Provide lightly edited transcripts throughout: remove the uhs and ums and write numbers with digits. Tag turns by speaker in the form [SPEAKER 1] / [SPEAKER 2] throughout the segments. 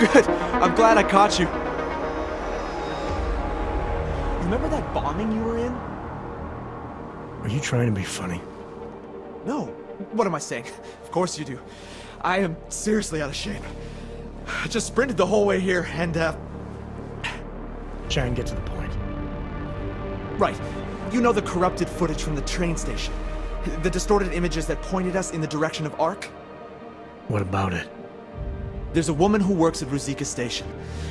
[SPEAKER 1] Good. I'm glad I caught you. Remember that bombing you were in?
[SPEAKER 2] Are you trying to be funny?
[SPEAKER 1] No. What am I saying? Of course you do. I am seriously out of shape. I just sprinted the whole way here and,
[SPEAKER 2] Try and get to the point.
[SPEAKER 1] Right. You know the corrupted footage from the train station? The distorted images that pointed us in the direction of Ark?
[SPEAKER 2] What about it?
[SPEAKER 1] There's a woman who works at Ruzicka Station.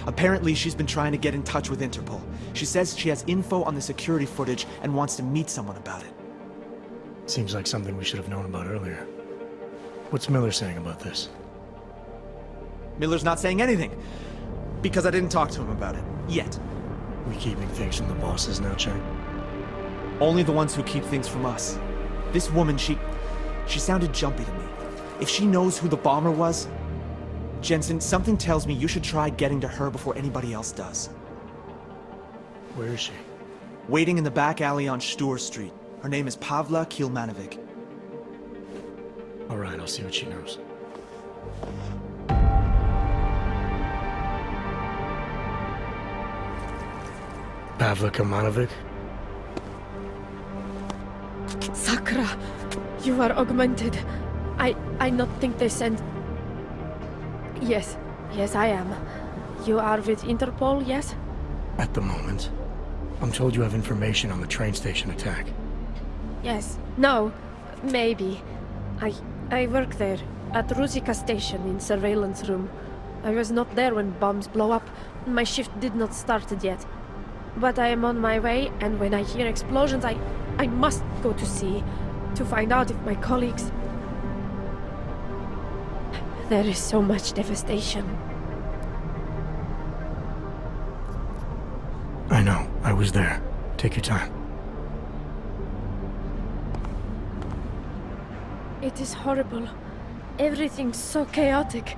[SPEAKER 1] Apparently, she's been trying to get in touch with Interpol. She says she has info on the security footage and wants to meet someone about it.
[SPEAKER 2] Seems like something we should have known about earlier. What's Miller saying about this?
[SPEAKER 1] Miller's not saying anything. Because I didn't talk to him about it. Yet.
[SPEAKER 2] We keeping things from the bosses now, Chang?
[SPEAKER 1] Only the ones who keep things from us. This woman, she sounded jumpy to me. If she knows who the bomber was... Jensen, something tells me you should try getting to her before anybody else does.
[SPEAKER 2] Where is she?
[SPEAKER 1] Waiting in the back alley on Stur Street. Her name is Pavla Kilmanovic.
[SPEAKER 2] All right, I'll see what she knows. Pavla Kilmanovic?
[SPEAKER 3] Sakra, you are augmented. I not think they sent... Yes, I am. You are with Interpol, yes?
[SPEAKER 2] At the moment. I'm told you have information on the train station attack.
[SPEAKER 3] Yes. No. Maybe. I work there, at Ruzicka Station in surveillance room. I was not there when bombs blow up. My shift did not started yet. But I am on my way, and when I hear explosions, I must go to see, to find out if my colleagues... There is so much devastation.
[SPEAKER 2] I know. I was there. Take your time.
[SPEAKER 3] It is horrible. Everything's so chaotic.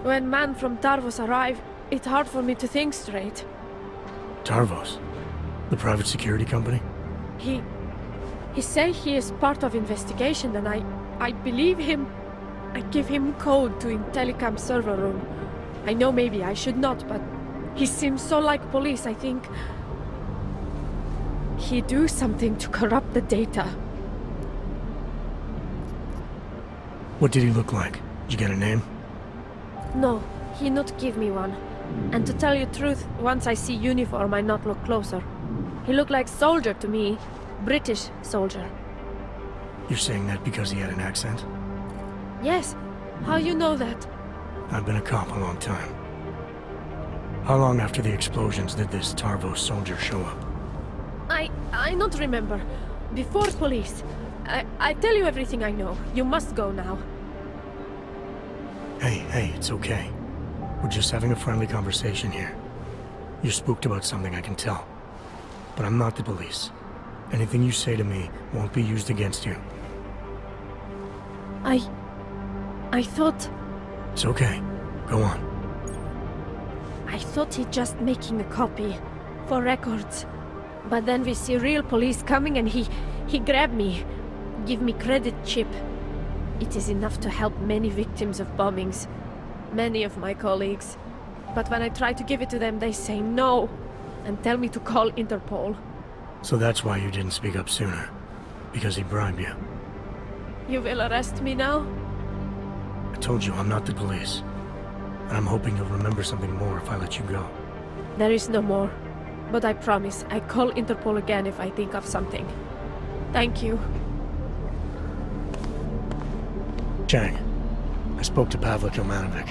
[SPEAKER 3] When men from Tarvos arrive, it's hard for me to think straight.
[SPEAKER 2] Tarvos? The private security company?
[SPEAKER 3] He say he is part of investigation, and I believe him. I give him code to Intellicam server room. I know maybe I should not, but he seems so like police, I think. He do something to corrupt the data.
[SPEAKER 2] What did he look like? Did you get a name?
[SPEAKER 3] No, he not give me one. And to tell you truth, once I see uniform, I not look closer. He look like soldier to me. British soldier.
[SPEAKER 2] You're saying that because he had an accent?
[SPEAKER 3] Yes. How you know that?
[SPEAKER 2] I've been a cop a long time. How long after the explosions did this Tarvos soldier show up?
[SPEAKER 3] I not remember. Before police. I tell you everything I know. You must go now.
[SPEAKER 2] Hey, it's okay. We're just having a friendly conversation here. You're spooked about something, I can tell. But I'm not the police. Anything you say to me won't be used against you.
[SPEAKER 3] I thought...
[SPEAKER 2] It's okay. Go on.
[SPEAKER 3] I thought he just making a copy. For records. But then we see real police coming and he grabbed me. Give me credit chip. It is enough to help many victims of bombings. Many of my colleagues. But when I try to give it to them, they say no. And tell me to call Interpol.
[SPEAKER 2] So that's why you didn't speak up sooner. Because he bribed you.
[SPEAKER 3] You will arrest me now?
[SPEAKER 2] I told you I'm not the police. And I'm hoping you'll remember something more if I let you go.
[SPEAKER 3] There is no more. But I promise, I call Interpol again if I think of something. Thank you.
[SPEAKER 2] Chang, I spoke to Pavla Kilmanovic.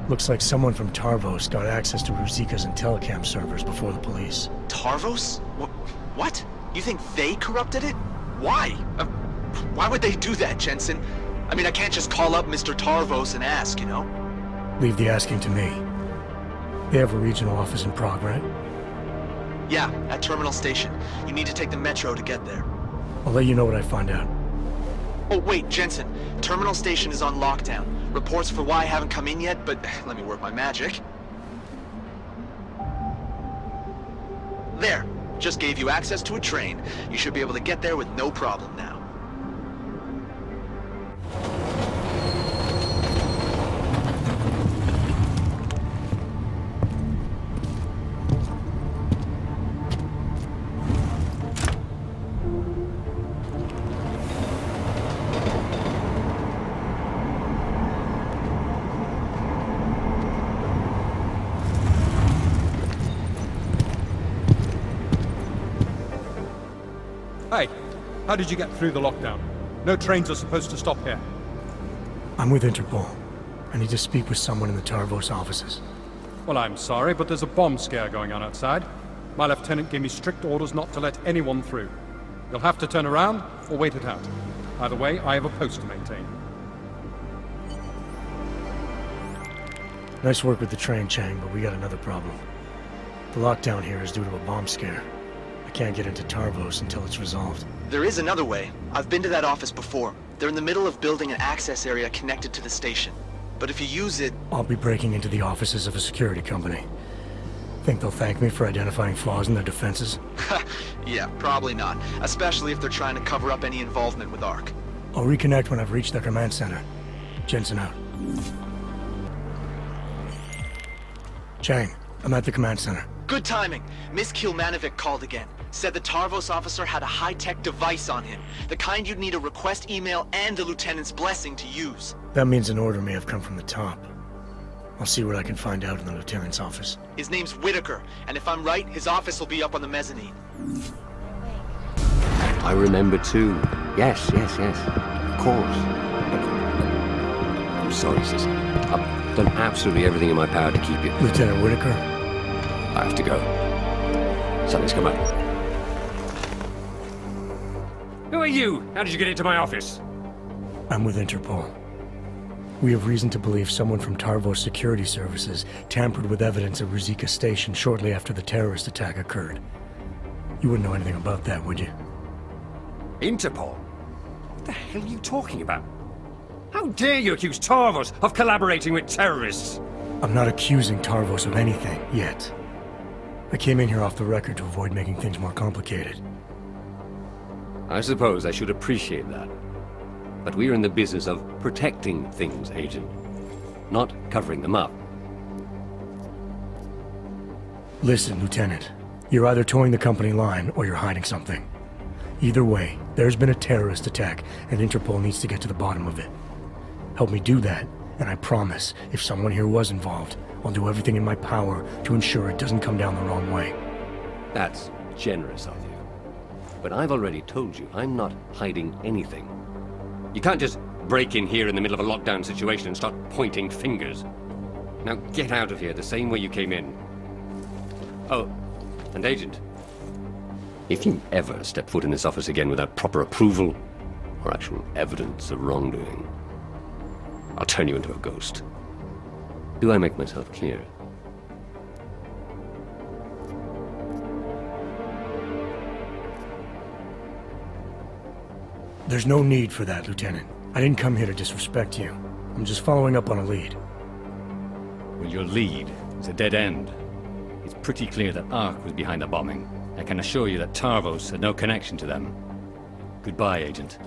[SPEAKER 2] Looks like someone from Tarvos got access to Ruzicka's Intellicam servers before the police.
[SPEAKER 1] Tarvos? What? You think they corrupted it? Why? Why would they do that, Jensen? I mean, I can't just call up Mr. Tarvos and ask, you know?
[SPEAKER 2] Leave the asking to me. They have a regional office in Prague, right?
[SPEAKER 1] Yeah, at Terminal Station. You need to take the metro to get there.
[SPEAKER 2] I'll let you know what I find out.
[SPEAKER 1] Oh, wait, Jensen. Terminal Station is on lockdown. Reports for why haven't come in yet, but let me work my magic. There. Just gave you access to a train. You should be able to get there with no problem now.
[SPEAKER 4] Hey, how did you get through the lockdown? No trains are supposed to stop here.
[SPEAKER 2] I'm with Interpol. I need to speak with someone in the Tarvos offices.
[SPEAKER 4] Well, I'm sorry, but there's a bomb scare going on outside. My lieutenant gave me strict orders not to let anyone through. You'll have to turn around or wait it out. Either way, I have a post to maintain.
[SPEAKER 2] Nice work with the train, Chang, but we got another problem. The lockdown here is due to a bomb scare. I can't get into Tarvos until it's resolved.
[SPEAKER 1] There is another way. I've been to that office before. They're in the middle of building an access area connected to the station. But if you use it...
[SPEAKER 2] I'll be breaking into the offices of a security company. Think they'll thank me for identifying flaws in their defenses?
[SPEAKER 1] Yeah, probably not. Especially if they're trying to cover up any involvement with ARC.
[SPEAKER 2] I'll reconnect when I've reached their command center. Jensen out. Chang, I'm at the command center.
[SPEAKER 1] Good timing. Miss Kilmanovic called again. Said the Tarvos officer had a high-tech device on him. The kind you'd need a request email and the lieutenant's blessing to use.
[SPEAKER 2] That means an order may have come from the top. I'll see what I can find out in the lieutenant's office.
[SPEAKER 1] His name's Whitaker, and if I'm right, his office will be up on the mezzanine.
[SPEAKER 5] I remember too. Yes. Of course. I'm sorry, sis. I've done absolutely everything in my power to keep you.
[SPEAKER 2] Lieutenant Whitaker?
[SPEAKER 5] I have to go. Something's come up.
[SPEAKER 6] Who are you? How did you get into my office?
[SPEAKER 2] I'm with Interpol. We have reason to believe someone from Tarvos Security Services tampered with evidence at Ruzicka Station shortly after the terrorist attack occurred. You wouldn't know anything about that, would you?
[SPEAKER 6] Interpol? What the hell are you talking about? How dare you accuse Tarvos of collaborating with terrorists?
[SPEAKER 2] I'm not accusing Tarvos of anything, yet. I came in here off the record to avoid making things more complicated.
[SPEAKER 5] I suppose I should appreciate that. But we're in the business of protecting things, Agent. Not covering them up.
[SPEAKER 2] Listen, Lieutenant. You're either towing the company line or you're hiding something. Either way, there's been a terrorist attack, and Interpol needs to get to the bottom of it. Help me do that, and I promise, if someone here was involved, I'll do everything in my power to ensure it doesn't come down the wrong way.
[SPEAKER 5] That's generous of you. But I've already told you, I'm not hiding anything. You can't just break in here in the middle of a lockdown situation and start pointing fingers. Now get out of here the same way you came in. Oh, and Agent, if you ever step foot in this office again without proper approval or actual evidence of wrongdoing, I'll turn you into a ghost. Do I make myself clear?
[SPEAKER 2] There's no need for that, Lieutenant. I didn't come here to disrespect you. I'm just following up on a lead.
[SPEAKER 6] Well, your lead is a dead end. It's pretty clear that ARC was behind the bombing. I can assure you that Tarvos had no connection to them. Goodbye, Agent.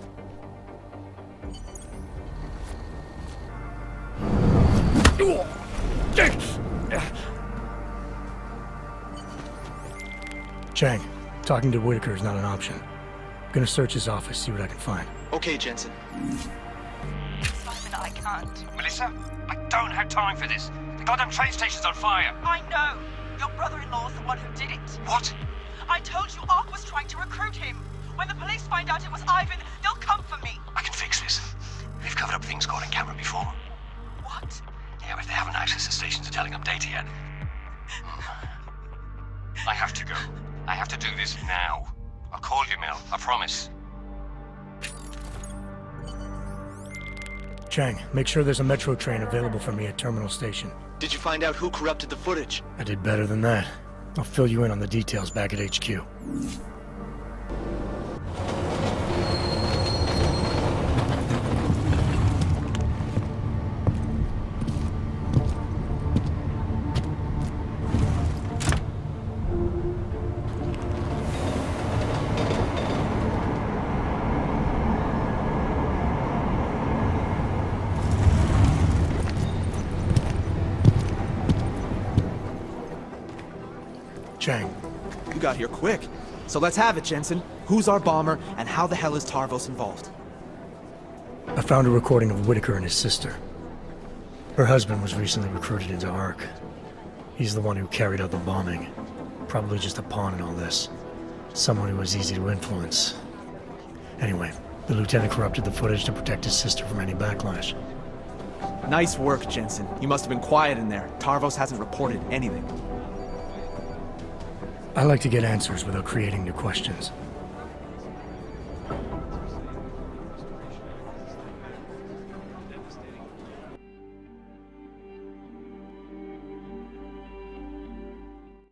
[SPEAKER 2] Chang, talking to Whitaker is not an option. I'm gonna search his office, see what I can find.
[SPEAKER 1] Okay, Jensen.
[SPEAKER 7] I can't.
[SPEAKER 6] Melissa, I don't have time for this. The goddamn train station's on fire.
[SPEAKER 7] I know. Your brother-in-law's the one who did it.
[SPEAKER 6] What?
[SPEAKER 7] I told you ARC was trying to recruit him. When the police find out it was Ivan, they'll come for me.
[SPEAKER 8] I can fix this. We've covered up things caught on camera before.
[SPEAKER 7] What?
[SPEAKER 8] Yeah, but they haven't accessed the stations are telling them data yet.
[SPEAKER 6] I have to go. I have to do this now. I'll call you, Mel. I promise.
[SPEAKER 2] Chang, make sure there's a metro train available for me at Terminal Station.
[SPEAKER 1] Did you find out who corrupted the footage?
[SPEAKER 2] I did better than that. I'll fill you in on the details back at HQ. Chang,
[SPEAKER 1] You got here quick. So let's have it, Jensen. Who's our bomber, and how the hell is Tarvos involved?
[SPEAKER 2] I found a recording of Whitaker and his sister. Her husband was recently recruited into ARC. He's the one who carried out the bombing. Probably just a pawn in all this. Someone who was easy to influence. Anyway, the lieutenant corrupted the footage to protect his sister from any backlash.
[SPEAKER 1] Nice work, Jensen. You must have been quiet in there. Tarvos hasn't reported anything.
[SPEAKER 2] I like to get answers without creating new questions.